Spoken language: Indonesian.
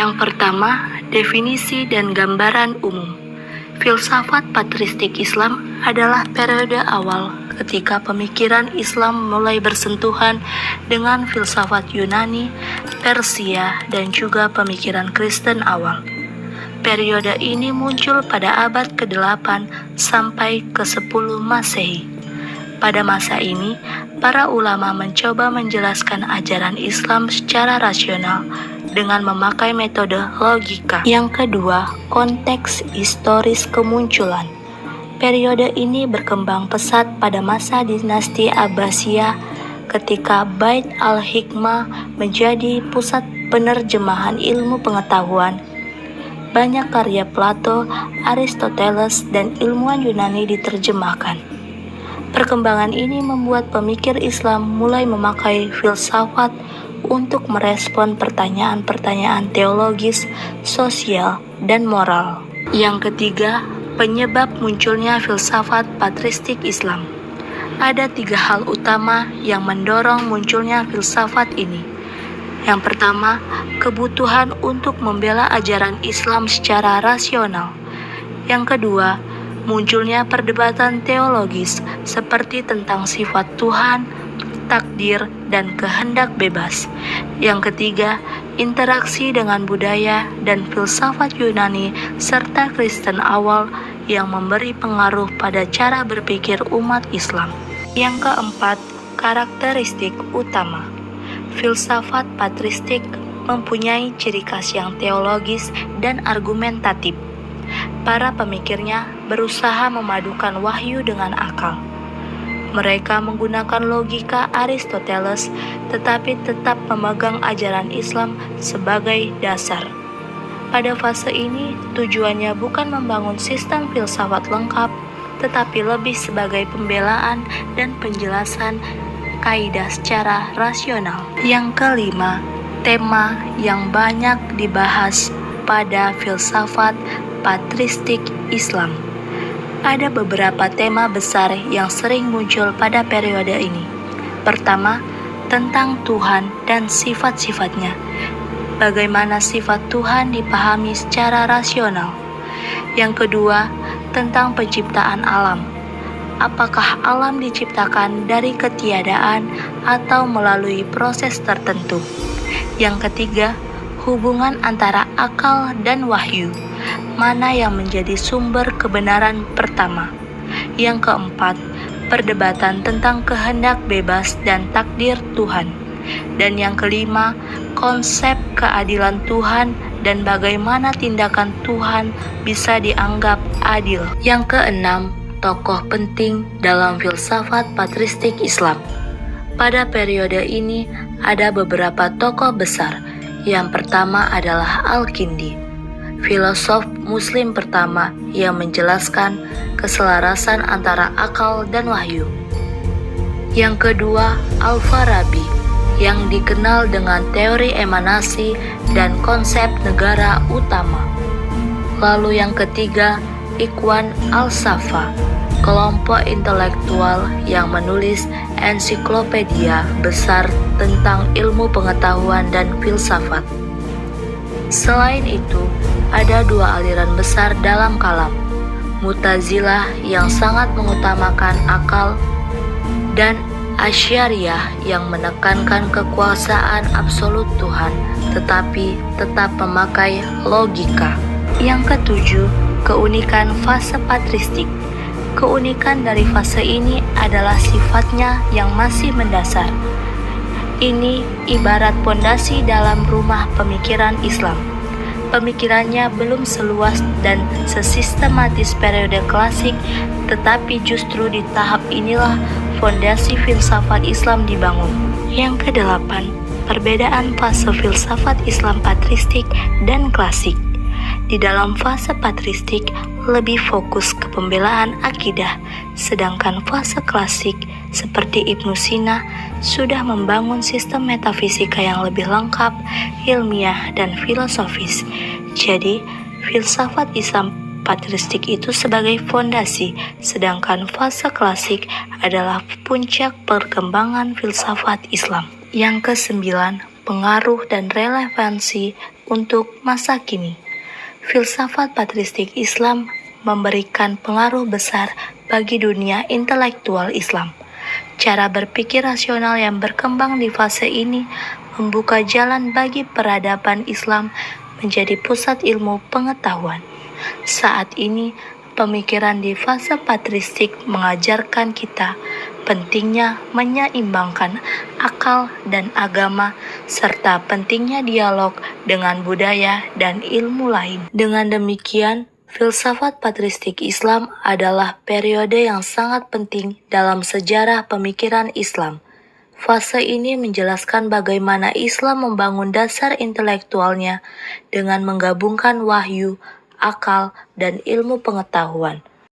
Yang pertama, definisi dan gambaran umum. Filsafat patristik Islam adalah periode awal ketika pemikiran Islam mulai bersentuhan dengan filsafat Yunani, Persia, dan juga pemikiran Kristen awal. Periode ini muncul pada abad ke-8 sampai ke-10 Masehi. Pada masa ini, para ulama mencoba menjelaskan ajaran Islam secara rasional dengan memakai metode logika. Yang kedua, konteks historis kemunculan. Periode ini berkembang pesat pada masa dinasti Abbasiyah ketika Bait al-Hikmah menjadi pusat penerjemahan ilmu pengetahuan. Banyak karya Plato, Aristoteles, dan ilmuwan Yunani diterjemahkan. Perkembangan ini membuat pemikir Islam mulai memakai filsafat untuk merespon pertanyaan-pertanyaan teologis, sosial, dan moral. Yang ketiga, penyebab munculnya filsafat patristik Islam. Ada 3 hal utama yang mendorong munculnya filsafat ini. Yang pertama, kebutuhan untuk membela ajaran Islam secara rasional. Yang kedua, munculnya perdebatan teologis seperti tentang sifat Tuhan, takdir, dan kehendak bebas. Yang ketiga, interaksi dengan budaya dan filsafat Yunani serta Kristen awal yang memberi pengaruh pada cara berpikir umat Islam. Yang keempat, karakteristik utama. Filsafat patristik mempunyai ciri khas yang teologis dan argumentatif. Para pemikirnya berusaha memadukan wahyu dengan akal. Mereka menggunakan logika Aristoteles, tetapi tetap memegang ajaran Islam sebagai dasar. Pada fase ini, tujuannya bukan membangun sistem filsafat lengkap, tetapi lebih sebagai pembelaan dan penjelasan kaidah secara rasional. Yang kelima, tema yang banyak dibahas pada filsafat patristik Islam. Ada beberapa tema besar yang sering muncul pada periode ini. Pertama, tentang Tuhan dan sifat-sifatnya. Bagaimana sifat Tuhan dipahami secara rasional. Yang kedua, tentang penciptaan alam. Apakah alam diciptakan dari ketiadaan atau melalui proses tertentu? Yang ketiga, hubungan antara akal dan wahyu. Mana yang menjadi sumber kebenaran pertama? Yang keempat, perdebatan tentang kehendak bebas dan takdir Tuhan. Dan yang kelima, konsep keadilan Tuhan dan bagaimana tindakan Tuhan bisa dianggap adil. Yang keenam, tokoh penting dalam filsafat patristik Islam. Pada periode ini ada beberapa tokoh besar. Yang pertama adalah Al-Kindi, filosof Muslim pertama yang menjelaskan keselarasan antara akal dan wahyu. Yang kedua, Al-Farabi, yang dikenal dengan teori emanasi dan konsep negara utama. Lalu yang ketiga, Ikhwan Al-Safa, kelompok intelektual yang menulis ensiklopedia besar tentang ilmu pengetahuan dan filsafat. Selain itu, ada 2 aliran besar dalam kalam, Mu'tazilah yang sangat mengutamakan akal dan Asy'ariyah yang menekankan kekuasaan absolut Tuhan tetapi tetap memakai logika. Yang ketujuh, keunikan fase patristik. Keunikan dari fase ini adalah sifatnya yang masih mendasar. Ini ibarat pondasi dalam rumah pemikiran Islam. Pemikirannya belum seluas dan sesistematis periode klasik, tetapi justru di tahap inilah fondasi filsafat Islam dibangun. Yang kedelapan, perbedaan fase filsafat Islam patristik dan klasik. Di dalam fase patristik lebih fokus ke pembelaan akidah, sedangkan fase klasik seperti Ibnu Sina sudah membangun sistem metafisika yang lebih lengkap, ilmiah, dan filosofis. Jadi, filsafat Islam patristik itu sebagai fondasi, sedangkan fase klasik adalah puncak perkembangan filsafat Islam. Yang kesembilan, pengaruh dan relevansi untuk masa kini. Filsafat patristik Islam memberikan pengaruh besar bagi dunia intelektual Islam. Cara berpikir rasional yang berkembang di fase ini membuka jalan bagi peradaban Islam menjadi pusat ilmu pengetahuan. Saat ini, pemikiran di fase patristik mengajarkan kita pentingnya menyeimbangkan akal dan agama, serta pentingnya dialog dengan budaya dan ilmu lain. Dengan demikian, filsafat patristik Islam adalah periode yang sangat penting dalam sejarah pemikiran Islam. Fase ini menjelaskan bagaimana Islam membangun dasar intelektualnya dengan menggabungkan wahyu, akal, dan ilmu pengetahuan.